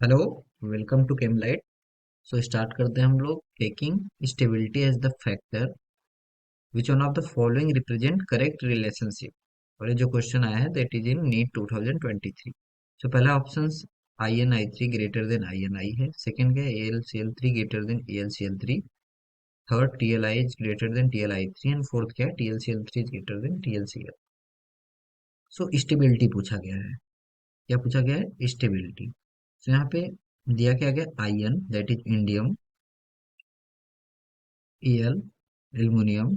Hello, welcome to Chemlight. So start करते हैं हम लोग। Taking stability as the factor which one of the following represent correct relationship. और ये जो क्वेश्चन आया है that is in NEET 2023। So पहला option I N I three greater than I N I है। सेकेंड क्या है, A L C L three greater than A L C L three. Third T L I is greater than T L I three and fourth क्या है, T L C L three is greater than T L C L. So stability पूछा गया है। क्या पूछा गया है? Stability. तो यहाँ पे दिया क्या गया, ion that is indium, L aluminium,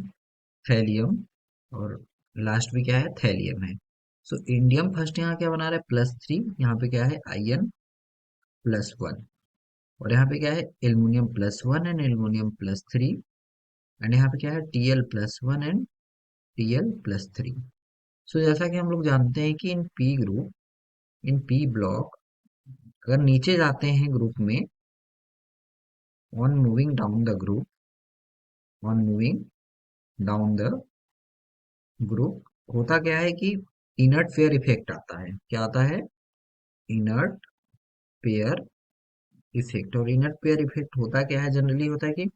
thallium और लास्ट में क्या है, थैलियम है। सो इंडियम फर्स्ट यहाँ क्या बना रहा है, +3। यहाँ पे क्या है, आयन +1। और यहाँ पे क्या है, एल्युमिनियम +1 एंड एल्युमिनियम +3। एंड यहाँ पे क्या है, Tl+1 एंड Tl+3। सो जैसा कि हम लोग जानते हैं कि in P group, in P block, अगर नीचे जाते हैं ग्रुप में, on moving down the group, on moving down the group, होता क्या है कि इनर्ट फेयर इफेक्ट आता है। क्या आता है? Inert pair effect. और इनर्ट पेयर इफेक्ट होता क्या है, जनरली होता है कि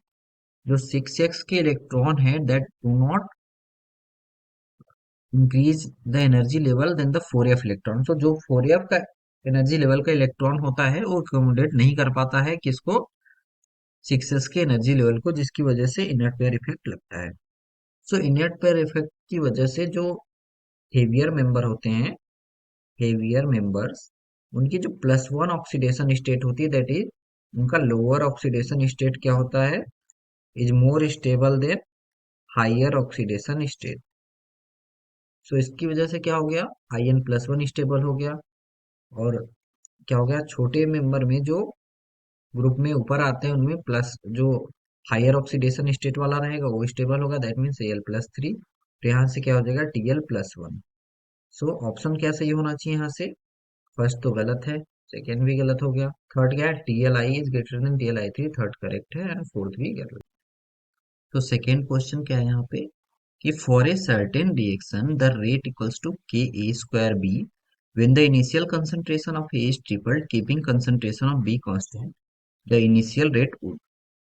जो 6s के इलेक्ट्रॉन है that do not increase the energy level than the 4f electron. तो जो 4f का एनर्जी लेवल का इलेक्ट्रॉन होता है वो अकोमोडेट नहीं कर पाता है किसको, 6s के एनर्जी लेवल को, जिसकी वजह से इनर्ट पेयर इफेक्ट लगता है। सो इनर्ट पेयर इफेक्ट की वजह से जो हेवियर मेंबर होते हैं, हेवियर मेंबर्स, उनकी जो +1 ऑक्सीडेशन स्टेट होती है दैट इज, उनका लोअर ऑक्सीडेशन स्टेट क्या होता है, is more stable than higher oxidation state. So इसकी वजह से क्या हो गया, In+1 स्टेबल हो गया। और क्या हो गया, छोटे मेंबर में जो ग्रुप में ऊपर आते हैं उनमें प्लस जो हायर ऑक्सीडेशन स्टेट वाला रहेगा वो स्टेबल होगा, दैट मीन्स Al+3। तो यहाँ से क्या हो जाएगा, Tl+1। सो ऑप्शन क्या सही होना चाहिए यहाँ से? फर्स्ट तो गलत है, सेकेंड भी गलत हो गया, थर्ड क्या है, Tli is greater then Tli3, third correct है एंड फोर्थ भी गलत। तो सेकेंड क्वेश्चन क्या है यहाँ पे कि for a certain reaction the rate equals to K A square B when the initial concentration of A is tripled keeping concentration of B constant the initial rate would।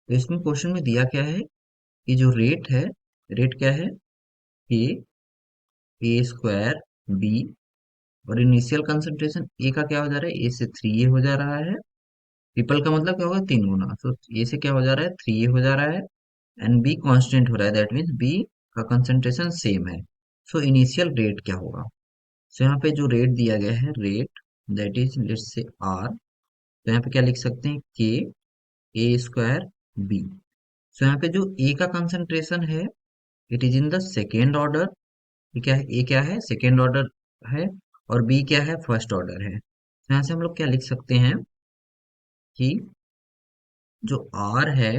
तो इसमें question में दिया क्या है कि जो रेट है, rate क्या है, के ए स्क्वायर बी, और इनिशियल कंसंट्रेशन ए का क्या हो जा रहा है, ए से 3a हो जा रहा है। ट्रिपल का मतलब क्या होगा, 3 गुना। तो ए से क्या हो जा रहा है, 3a हो जा रहा है एंड बी कांस्टेंट हो रहा है, दैट मीन्स बी का कंसंट्रेशन सेम है। सो इनिशियल रेट क्या होगा? सो यहाँ पे जो रेट दिया गया है, rate that is let's say R, तो यहाँ पे क्या लिख सकते हैं, के ए स्क्वायर बी। सो यहाँ पे जो ए का कंसंट्रेशन है it is in the second order. ये क्या है, ए क्या है, सेकेंड ऑर्डर है, और बी क्या है, फर्स्ट ऑर्डर है। तो यहाँ से हम लोग क्या लिख सकते हैं कि जो आर है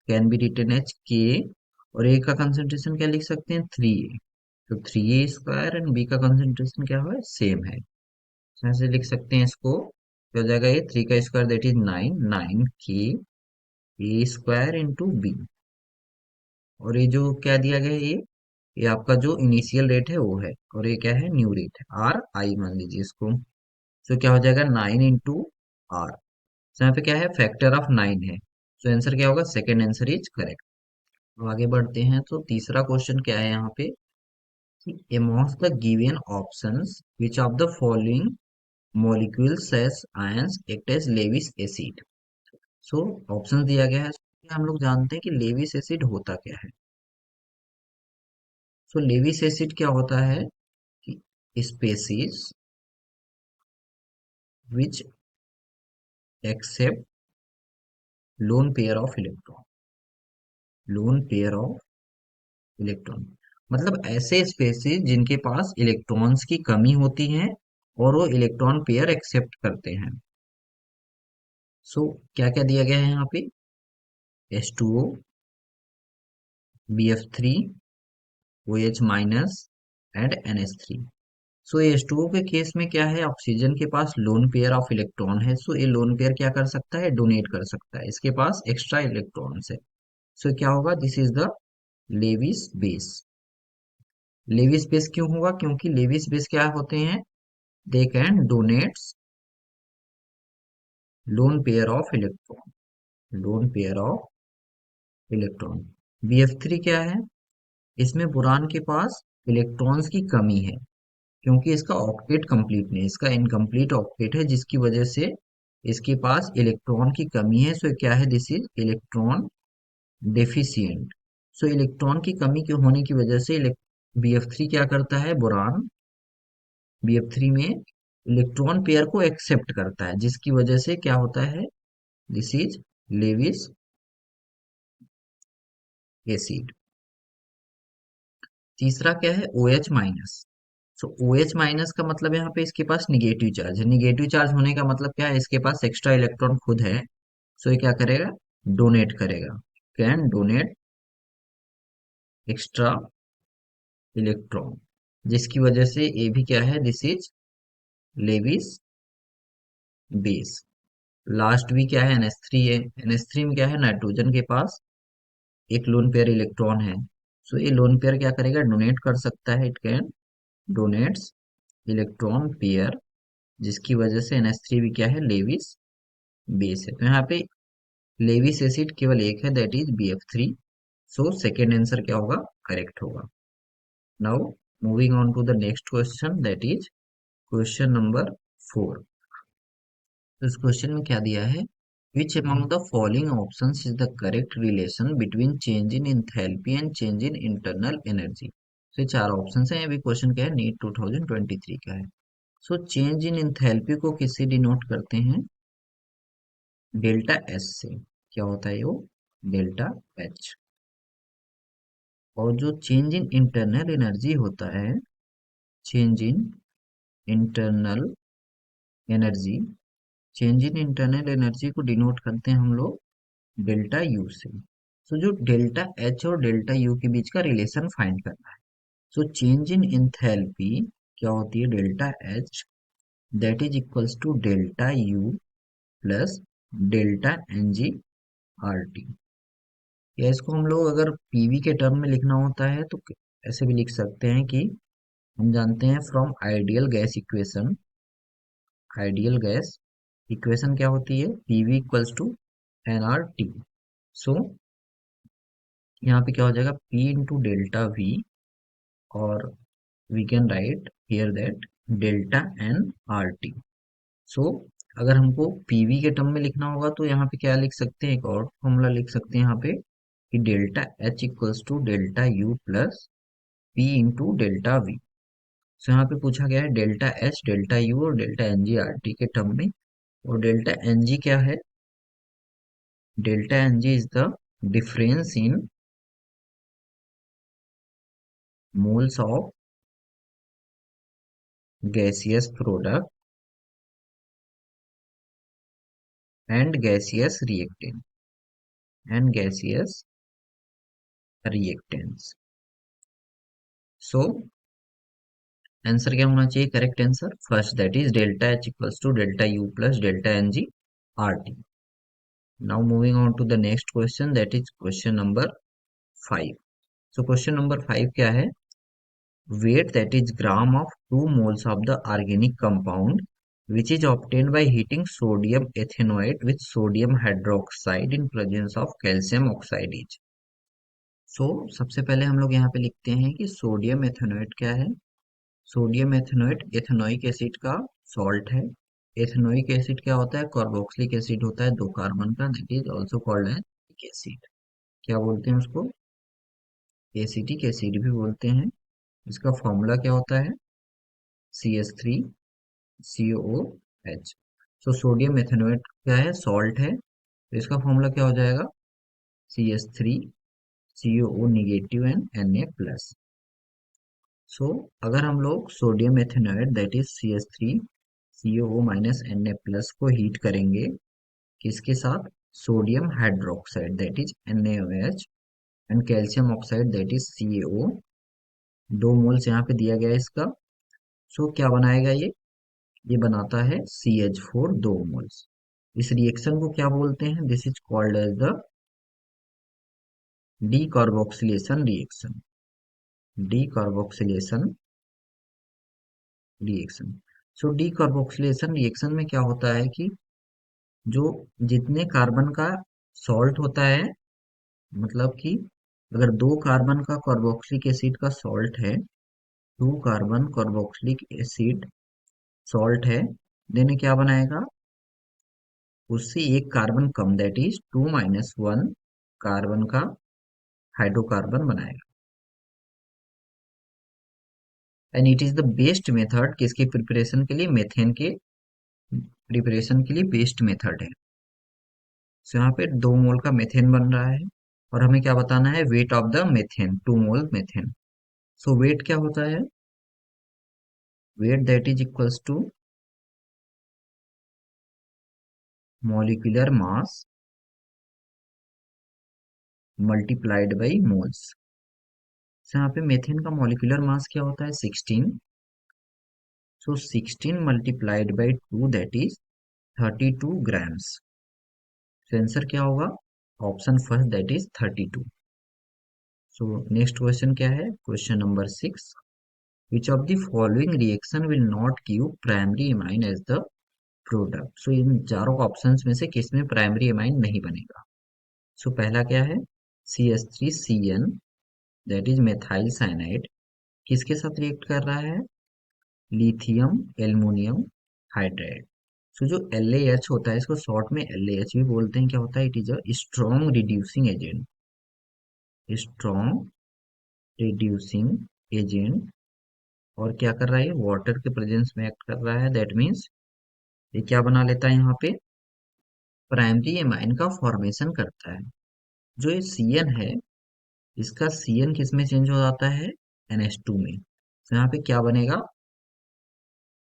कैन बी रिटन एज के, और ए का कंसंट्रेशन क्या लिख सकते हैं, 3a। तो 3a स्क्वायर एंड बी का कंसंट्रेशन क्या है, सेम है। तो यहाँ से लिख सकते हैं इसको, क्या हो जाएगा, ये 3 का स्क्वायर दैट इज 9, 9 के ए स्क्वायर इंटू बी। और ये जो क्या दिया गया है, ये आपका जो इनिशियल रेट है वो है, और ये क्या है, न्यू रेट है, आर आई मान लीजिए इसको। तो क्या हो जाएगा, 9 इंटू आर। तो यहाँ पे क्या है, फैक्टर ऑफ 9 है। तो आंसर क्या होगा, सेकेंड आंसर इज करेक्ट। तो आगे बढ़ते हैं, तो तीसरा क्वेश्चन क्या है यहाँ पे कि amongst the given options which of the following molecules as ions act as Lewis acid। So option दिया गया है, हम लोग जानते हैं कि लेविस एसिड होता क्या है। सो लेविस एसिड क्या होता है कि species which accept lone pair of electron, lone pair of electron, मतलब ऐसे स्पेसीज जिनके पास इलेक्ट्रॉन्स की कमी होती है और वो इलेक्ट्रॉन पेयर एक्सेप्ट करते हैं। सो क्या क्या दिया गया है यहाँ पे, H2O, BF3, OH- and NH3। So H2O के केस में क्या है, ऑक्सीजन के पास लोन पेयर ऑफ इलेक्ट्रॉन है। सो ये लोन पेयर क्या कर सकता है, डोनेट कर सकता है, इसके पास एक्स्ट्रा इलेक्ट्रॉन्स है। सो क्या होगा, this is the Lewis base. Lewis base क्यों होगा, क्योंकि लेविस बेस क्या होते हैं, they can donates lone pair of electron, lone pair of electron. BF3 क्या है? इसमें बोरान के पास इलेक्ट्रॉन्स की कमी है, क्योंकि इसका ऑक्टेट कंप्लीट नहीं, इसका इनकम्प्लीट ऑक्टेट है, जिसकी वजह से इसके पास इलेक्ट्रॉन की कमी है। सो क्या है? This is electron deficient. So electron की कमी के होने की वजह से BF3 क्या करता है? बोरान BF3 में इलेक्ट्रॉन पेयर को एक्सेप्ट करता है, जिसकी वजह से क्या होता है? This is Lewis acid. तीसरा क्या है? OH minus. So OH minus का मतलब यहाँ पे इसके पास निगेटिव चार्ज है। निगेटिव चार्ज होने का मतलब क्या है? इसके पास एक्स्ट्रा इलेक्ट्रॉन खुद है। सो ये क्या करेगा? डोनेट करेगा, कैन डोनेट एक्स्ट्रा इलेक्ट्रॉन, जिसकी वजह से ये भी क्या है? This is Lewis base. Last भी क्या है? NH3 है। NH3 में क्या है? नाइट्रोजन के पास एक लोन पेयर इलेक्ट्रॉन है। सो ये लोन पेयर क्या करेगा? डोनेट कर सकता है, it can donates electron pair, जिसकी वजह से NH3 भी क्या है? लेविस बेस है। तो यहाँ पे लेविस एसिड केवल एक है, that is BF3। So second answer क्या होगा? करेक्ट होगा। Now moving on to the next question, that is question number 4। इस क्वेश्चन में क्या दिया है? Which among the following options is the correct relation between change in enthalpy and change in internal energy? तो ये चार options हैं। ये भी क्वेश्चन क्या है? नीट 2023 का है। सो चेंज इन इंथैल्पी को किससे डिनोट करते हैं? डेल्टा एस से। क्या होता है वो? Delta H. और जो चेंज इन इंटरनल एनर्जी होता है, change in internal energy, change in internal energy को डिनोट करते हैं हम लोग डेल्टा यू से। सो जो डेल्टा एच और डेल्टा यू के बीच का रिलेशन फाइंड करना है। सो चेंज इन इंथैल्पी क्या होती है? Delta H that is equals to delta U plus delta N G R T. या इसको हम लोग अगर PV के टर्म में लिखना होता है तो ऐसे भी लिख सकते हैं कि हम जानते हैं from ideal gas equation, ideal gas equation क्या होती है? PV equals to nRT। So यहाँ पे क्या हो जाएगा? P इंटू डेल्टा V, और we can write here that delta N R T. So अगर हमको PV के टर्म में लिखना होगा तो यहाँ पे क्या लिख सकते हैं? एक और फॉर्मूला लिख सकते हैं यहाँ पे कि delta H equals to delta U plus P into delta V। So यहाँ पे पूछा गया है डेल्टा H, डेल्टा U और डेल्टा NG/RT के टर्म में। और डेल्टा NG क्या है? Delta NG is the difference in moles of gaseous product and gaseous reactant, and gaseous reactants. So answer क्या होना चाहिए? Correct answer first, that is delta H equals to delta U plus delta NG/RT। Now moving on to the next question, that is question number 5। So question number 5 क्या है? Weight, that is gram of 2 moles of the organic compound which is obtained by heating sodium ethanoate with sodium hydroxide in presence of calcium oxide is। सो सबसे पहले हम लोग यहाँ पे लिखते हैं कि सोडियम एथेनोएट क्या है? सोडियम एथेनोएट एथेनोइक एसिड का सॉल्ट है। एथेनोइक एसिड क्या होता है? कार्बोक्सिलिक एसिड होता है, दो कार्बन का, that is also called as acid. क्या बोलते हैं उसको? एसिटिक एसिड भी बोलते हैं। इसका फॉर्मूला क्या होता है? CH3COOH। सो सोडियम एथेनोएट क्या है? सॉल्ट है, तो इसका फॉर्मूला क्या हो जाएगा? CH3COO negative and Na plus. So अगर हम लोग sodium ethanoate that is CH3COO minus Na plus को हीट करेंगे किसके साथ? Sodium hydroxide that is NaOH and calcium oxide that is CaO। 2 moles यहाँ पे दिया गया है इसका। सो क्या बनाएगा ये बनाता है CH4 2 मोल्स। इस रिएक्शन को क्या बोलते हैं? This is called as the decarboxylation reaction, decarboxylation reaction. So decarboxylation reaction में क्या होता है कि जो जितने कार्बन का सॉल्ट होता है, मतलब कि अगर 2 कार्बन का कार्बोक्सिलिक एसिड का सॉल्ट है, 2 कार्बन कार्बोक्सिलिक एसिड सॉल्ट है, देन क्या बनाएगा, उससे एक carbon come, that is 2 - 1 carbon का हाइड्रोकार्बन बनाएगा। And it is the best method किसके प्रिपरेशन के लिए, मेथेन के प्रिपरेशन के लिए बेस्ट मेथड है। सो यहाँ पे 2 मोल का मेथेन बन रहा है, और हमें क्या बताना है, weight of the methane, 2 mole methane. So weight क्या होता है, weight that is equals to molecular mass multiplied by moles. So यहाँ पे मेथेन का मॉलिक्यूलर मास क्या होता है, 16। सो 16 multiplied by 2 that is 32 grams. So answer क्या होगा, option first that is 32। So next question क्या है, question number 6, which of the following reaction will not give primary amine as the product। सो इन चारों options में से किसमें प्राइमरी एमाइन नहीं बनेगा। सो पहला क्या है, CH3CN that is methyl cyanide, किसके साथ रिएक्ट कर रहा है, लिथियम एल्युमिनियम हाइड्राइड। सो जो LaH होता है, इसको शॉर्ट में LaH भी बोलते हैं, क्या होता है, it is a strong reducing agent, strong reducing agent. और क्या कर रहा है, वाटर के प्रेजेंस में एक्ट कर रहा है, दैट मीन्स ये क्या बना लेता है, यहाँ पे प्राइमरी एमाइन का फॉर्मेशन करता है। जो ये CN है, इसका CN किस में चेंज हो जाता है, NH2 में। तो यहाँ पे क्या बनेगा,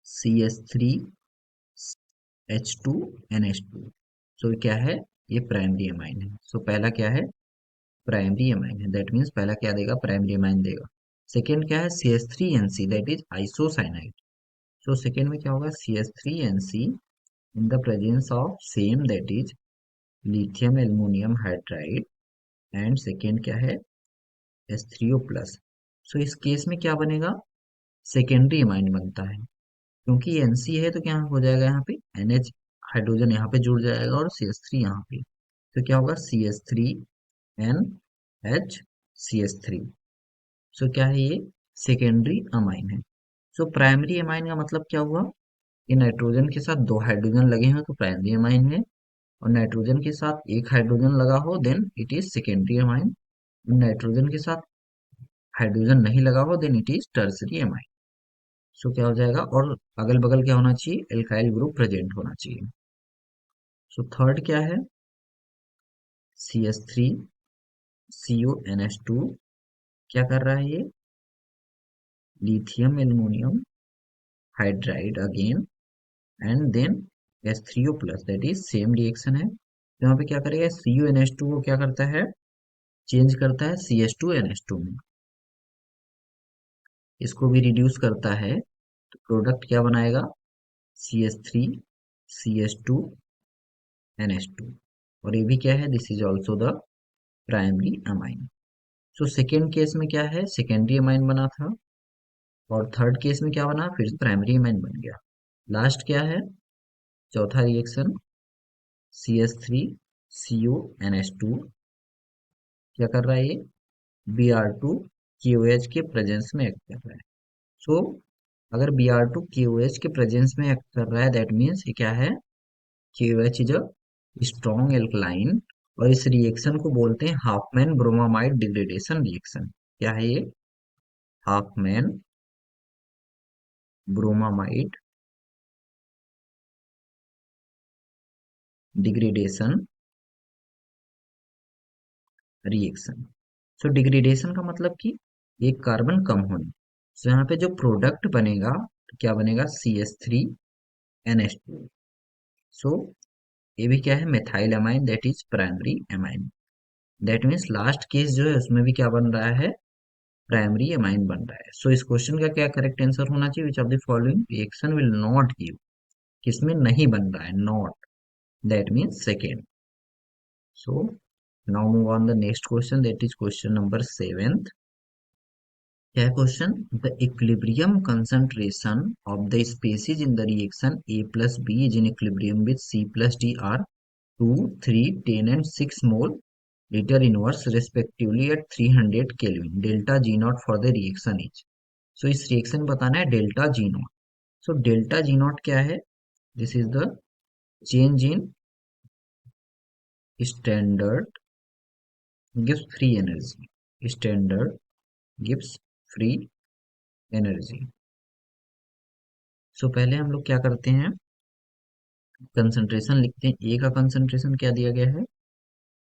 CH3H2NH2। सो क्या है, ये प्राइमरी एमाइन है। सो पहला क्या है, प्राइमरी एमाइन है, दैट मीन्स पहला क्या देगा, प्राइमरी एमाइन देगा। सेकेंड क्या है, CH3NC that is isocyanide. So second में क्या होगा, CH3NC in the presence of same that is lithium aluminum hydride, and second क्या है, H3O प्लस। सो इस केस में क्या बनेगा, सेकेंडरी एमाइन बनता है, क्योंकि NC है तो क्या हो जाएगा, यहाँ पे NH हाइड्रोजन यहाँ पे जुड़ जाएगा और CH3 यहाँ पे, तो क्या होगा, CH3NH सो क्या है, ये सेकेंडरी अमाइन है। सो प्राइमरी अमाइन का मतलब क्या हुआ, ये नाइट्रोजन के साथ 2 हाइड्रोजन लगे हैं तो प्राइमरी अमाइन है, और नाइट्रोजन के साथ एक हाइड्रोजन लगा हो then it is secondary amine, nitrogen के साथ हाइड्रोजन नहीं लगा हो then it is tertiary amine. So क्या हो जाएगा, और अगल बगल क्या होना चाहिए, एल्काइल ग्रुप प्रेजेंट होना चाहिए। सो थर्ड क्या है, CH3CONH2, क्या कर रहा है ये, lithium aluminium hydride again, and then H3O plus that is same reaction है, तो यहाँ पे क्या करेगा, CONH2 को क्या करता है, चेंज करता है CH2NH2 में, इसको भी रिड्यूस करता है, तो प्रोडक्ट क्या बनाएगा, CH3CH2NH2। और ये भी क्या है, this is also the primary amine. So second case में क्या है, सेकेंडरी अमाइन बना था, और थर्ड केस में क्या बना, फिर से प्राइमरी अमाइन बन गया। लास्ट क्या है, चौथा रिएक्शन, CH3CONH2, क्या कर रहा है ये, Br2KOH के प्रेजेंस में एक्ट कर रहा है। सो अगर Br2KOH के प्रेजेंस में एक्ट कर रहा है, दैट मीन्स ये क्या है, KOH is a strong alkaline, और इस रिएक्शन को बोलते हैं हाफमैन ब्रोमामाइड डिग्रेडेशन रिएक्शन। क्या है ये, हाफमैन ब्रोमामाइड डिग्रेडेशन रिएक्शन। सो डिग्रेडेशन का मतलब कि एक कार्बन कम होने। सो यहाँ पे जो प्रोडक्ट बनेगा, तो क्या बनेगा, CH3NH2। सो ये भी क्या है, methyl amine that is primary amine, that means last case जो है उसमें भी क्या बन रहा है, प्राइमरी अमाइन बन रहा है। सो इस क्वेश्चन का क्या करेक्ट आंसर होना चाहिए, which of the following reaction will not give, किसमें नहीं बन रहा है, not, that means second. So now move on the next question, that is question number 7। क्या है question, the equilibrium concentration of the species in the reaction A plus B is in equilibrium with C plus D are 2, 3, 10 and 6 mole liter inverse respectively at 300 Kelvin. Delta G naught for the reaction is. So इस reaction बताना है delta G not. So delta G not क्या है? This is the change in standard gives free energy. Standard gives free energy. सो पहले हम लोग क्या करते हैं, कंसंट्रेशन लिखते हैं. ए का कंसंट्रेशन क्या दिया गया है?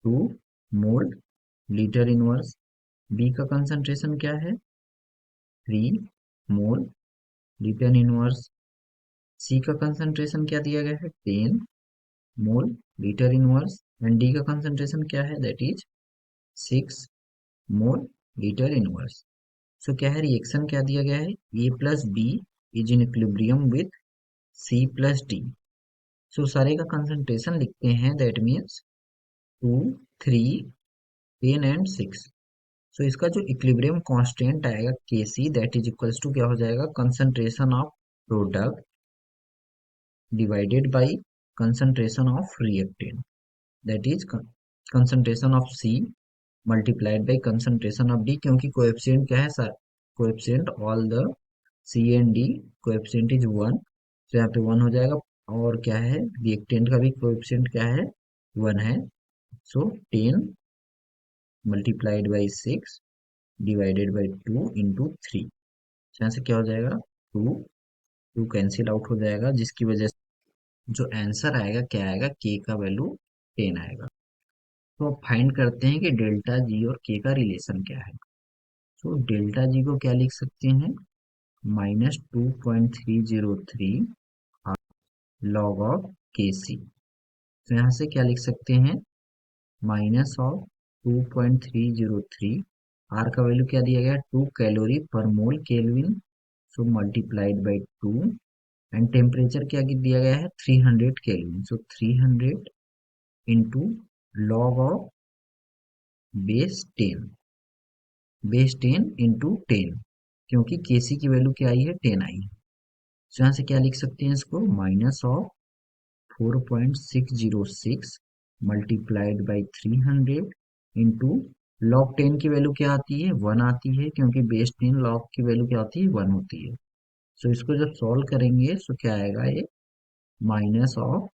2 मोल लीटर इनवर्स. बी का कंसंट्रेशन क्या है? 3 मोल लीटर इनवर्स. सी का कंसंट्रेशन क्या दिया गया है? 10 mole litre inverse. And D का कंसंट्रेशन क्या है? That is 6 mole litre inverse. So क्या है, रिएक्शन क्या दिया गया है? A plus B is in equilibrium with C plus D. So सारे का कंसंट्रेशन लिखते हैं. That means 2, 3, 10 and 6. सो इसका जो इक्विलिब्रियम कांस्टेंट आएगा K C, that is equals to क्या हो जाएगा? Concentration of product divided by concentration of reactant, that is concentration of C multiplied by concentration of D. क्योंकि कोएफिशिएंट क्या है sir? Coefficient all the C and D coefficient is 1. तो यहाँ पे 1 हो जाएगा. और क्या है, रिएक्टेंट का भी कोएफिशिएंट क्या है? 1 है. सो 10 multiplied by 6 divided by 2 into 3. यहाँ से क्या हो जाएगा? 2 2 कैंसिल आउट हो जाएगा, जिसकी वजह से जो आंसर आएगा क्या आएगा? के का वैल्यू 10 आएगा. तो अब फाइंड करते हैं कि डेल्टा जी और के का रिलेशन क्या है. तो डेल्टा जी को क्या लिख सकते हैं? -2.303 लॉग ऑफ के सी. तो यहाँ से क्या लिख सकते हैं? Minus of 2.303. आर का वैल्यू क्या दिया गया? 2 कैलोरी पर मोल kelvin. So multiplied by 2. And temperature क्या दिया गया है? 300 kelvin. So 300 into log of base 10. Base 10 into 10, क्योंकि केसी की वैल्यू क्या आई है? 10 आई है. सो यहाँ से क्या लिख सकते हैं इसको? Minus of 4.606 multiplied by 300 into log 10 की वैल्यू क्या आती है? 1 आती है, क्योंकि बेस 10 लॉग की वैल्यू क्या होती है? 1 होती है. सो इसको जब सॉल्व करेंगे तो क्या आएगा? ये minus of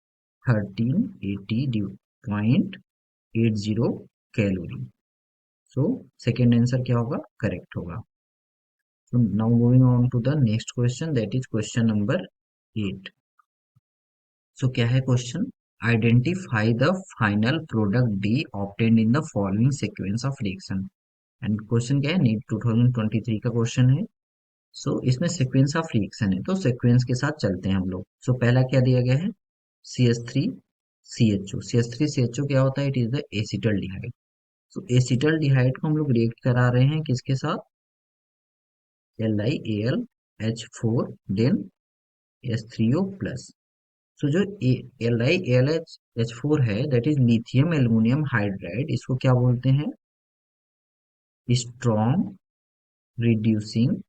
1380.80 calorie. So second answer क्या होगा? करेक्ट होगा. So now moving on to the next question, that is question number 8. So क्या है question? Identify the final product D obtained in the following sequence of reaction. And question क्या है? NEET 2023 का question है. सो इसमें sequence of reaction है, तो sequence के साथ चलते हैं हम लोग. सो पहला क्या दिया गया है? CH3 CHO. CH3 CHO क्या होता है? It is the acetaldehyde. So acetaldehyde को हम लोग रिएक्ट करा रहे हैं किसके साथ? LiAlH4 then H3O plus. सो जो LiAlH4 है, that is lithium aluminium hydride. इसको क्या बोलते हैं? Strong reducing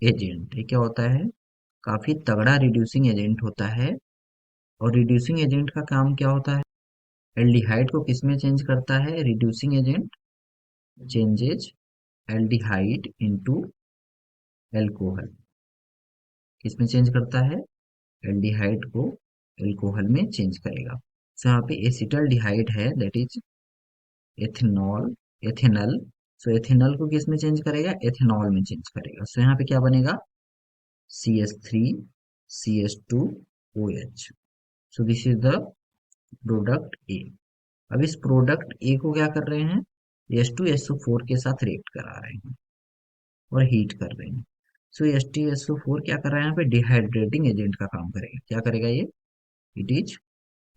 agent. ये क्या होता है? काफी तगड़ा रिड्यूसिंग एजेंट होता है. और रिड्यूसिंग एजेंट का काम क्या होता है? एल्डिहाइड को किस में चेंज करता है? Reducing agent changes aldehyde into alcohol. किस में चेंज करता है? एल्डिहाइड को एल्कोहल में चेंज करेगा. सो यहाँ पे एसिटल्डिहाइड है, that is ethanol ethanal. So ethanal को किस में चेंज करेगा? एथेनॉल में चेंज करेगा. सो यहाँ पे क्या बनेगा? CH3 CH2OH. So this is the product ए. अब इस प्रोडक्ट ए को क्या कर रहे हैं? H2SO4 के साथ रिएक्ट करा रहे हैं और हीट कर रहे हैं. सो H2SO4 क्या कर रहा है? यहाँ पे डिहाइड्रेटिंग एजेंट का काम करेगा. क्या करेगा ये? It is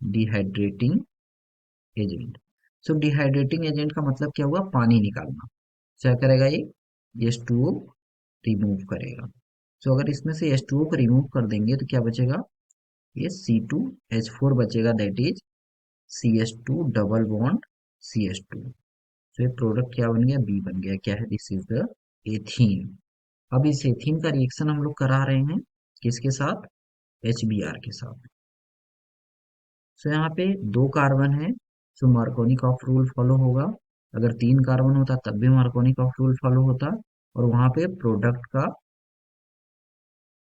dehydrating agent. So dehydrating agent का मतलब क्या हुआ? पानी निकालना. क्या करेगा ये? H2O रिमूव करेगा. सो अगर इसमें से H2O को रिमूव कर देंगे तो क्या बचेगा? ये C2H4 बचेगा, that is CH2 double bond CH2. तो ये प्रोडक्ट क्या बन गया? बी बन गया. क्या है? This is the ethene. अब इस एथीन का रिएक्शन हम लोग करा रहे हैं किसके साथ? HBr के साथ. सो यहाँ पे 2 कार्बन है, सो मार्कोनी ऑफ रूल फॉलो होगा। अगर 3 कार्बन होता तब भी मार्कोनी ऑफ रूल फॉलो होता, और वहां पे प्रोडक्ट का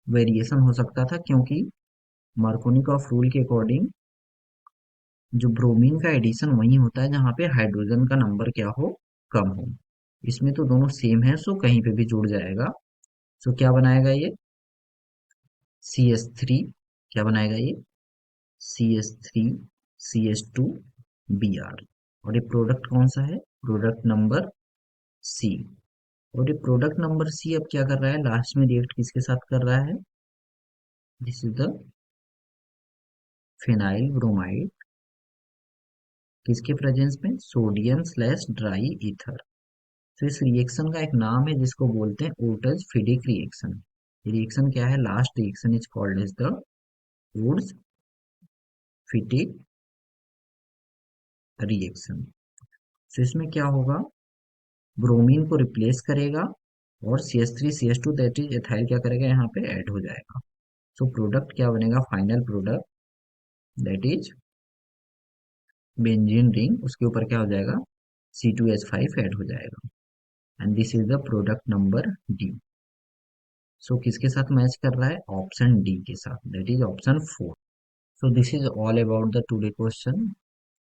वेरिएशन हो सकता था, क्योंकि मार्कोनी ऑफ रूल के अकॉर्डिंग जो ब्रोमीन का एडिशन वही होता है जहां पे हाइड्रोजन का नंबर क्या हो, कम हो। इसमें तो दोनों सेम है, सो कहीं पे भी जुड़ जाएगा। सो क्या बनाएगा ये, CH3। क्या बनाएगा ये, CH3CH2Br। और ये प्रोडक्ट कौन सा है, प्रोडक्ट नंबर सी। और ये प्रोडक्ट नंबर सी अब क्या कर रहा है, लास्ट में रिएक्ट किसके साथ कर रहा है, this is the phenyl bromide, किसके प्रेजेंस में, सोडियम स्लैश ड्राई ईथर। तो इस रिएक्शन का एक नाम है जिसको बोलते हैं ओटज फिडिक रिएक्शन। रिएक्शन क्या है, last reaction is called as the Wurtz Fittig reaction. तो इसमें क्या होगा, ब्रोमीन को रिप्लेस करेगा, और CH3CH2 दैट इज एथाइल क्या करेगा, यहाँ पे ऐड हो जाएगा। सो प्रोडक्ट क्या बनेगा, final product that is benzene ring, उसके ऊपर क्या हो जाएगा, C2H5 ऐड हो जाएगा। And this is the product number D. So किसके साथ मैच कर रहा है, ऑप्शन डी के साथ, that is option 4। So this is all about the today question.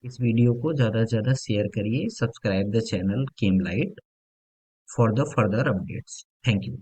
इस वीडियो को ज़्यादा से ज़्यादा शेयर करिए, subscribe the channel came light for the further updates. Thank you.